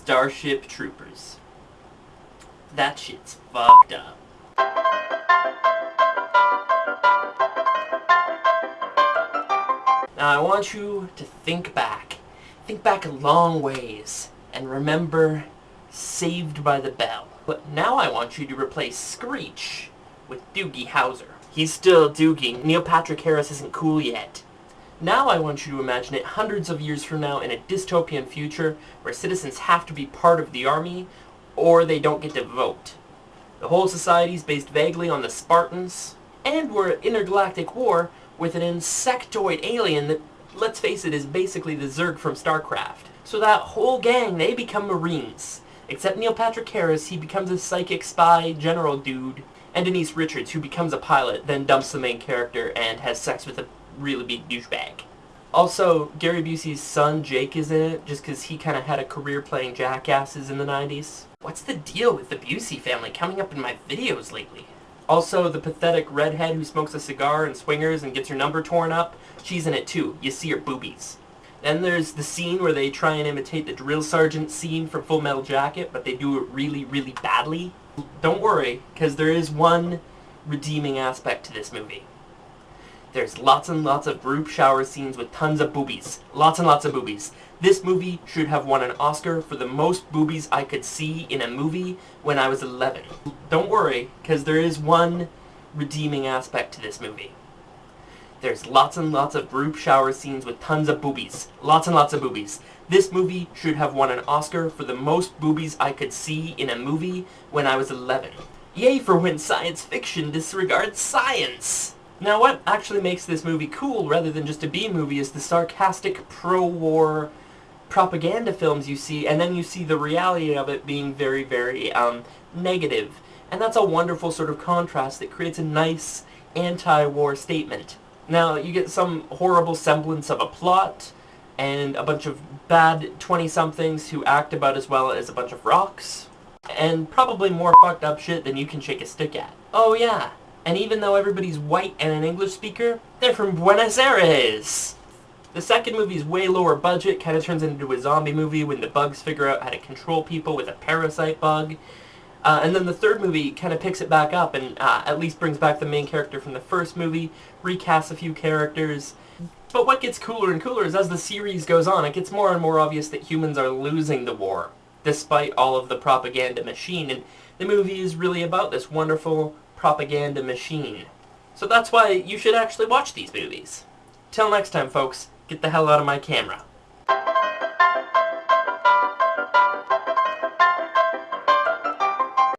Starship Troopers. That shit's fucked up. Now I want you to think back. Think back a long ways and remember Saved by the Bell. But now I want you to replace Screech with Doogie Howser. He's still Doogie. Neil Patrick Harris isn't cool yet. Now I want you to imagine it hundreds of years from now in a dystopian future where citizens have to be part of the army or they don't get to vote. The whole society's based vaguely on the Spartans, and we're at intergalactic war with an insectoid alien that, let's face it, is basically the Zerg from StarCraft. So that whole gang, they become Marines. Except Neil Patrick Harris, he becomes a psychic spy general dude, and Denise Richards, who becomes a pilot, then dumps the main character and has sex with a really big douchebag. Also, Gary Busey's son, Jake, is in it, just because he kind of had a career playing jackasses in the 90s. What's the deal with the Busey family coming up in my videos lately? Also, the pathetic redhead who smokes a cigar and swingers and gets her number torn up, she's in it too. You see her boobies. Then there's the scene where they try and imitate the drill sergeant scene from Full Metal Jacket, but they do it really, really badly. Don't worry, because there is one redeeming aspect to this movie. There's lots and lots of group shower scenes with tons of boobies. Lots and lots of boobies. This movie should have won an Oscar for the most boobies I could see in a movie when I was 11. Don't worry, because there is one redeeming aspect to this movie. There's lots and lots of group shower scenes with tons of boobies. Lots and lots of boobies. This movie should have won an Oscar for the most boobies I could see in a movie when I was 11. Yay for when science fiction disregards science! Now what actually makes this movie cool rather than just a B-movie is the sarcastic pro-war propaganda films you see, and then you see the reality of it being very, very negative. And that's a wonderful sort of contrast that creates a nice anti-war statement. Now, you get some horrible semblance of a plot, and a bunch of bad 20-somethings who act about as well as a bunch of rocks, and probably more fucked up shit than you can shake a stick at. Oh yeah, and even though everybody's white and an English speaker, they're from Buenos Aires! The second movie is way lower budget, kind of turns into a zombie movie when the bugs figure out how to control people with a parasite bug. And then the third movie kind of picks it back up and at least brings back the main character from the first movie, recasts a few characters. But what gets cooler and cooler is as the series goes on, it gets more and more obvious that humans are losing the war, despite all of the propaganda machine. And the movie is really about this wonderful propaganda machine. So that's why you should actually watch these movies. Till next time, folks, get the hell out of my camera.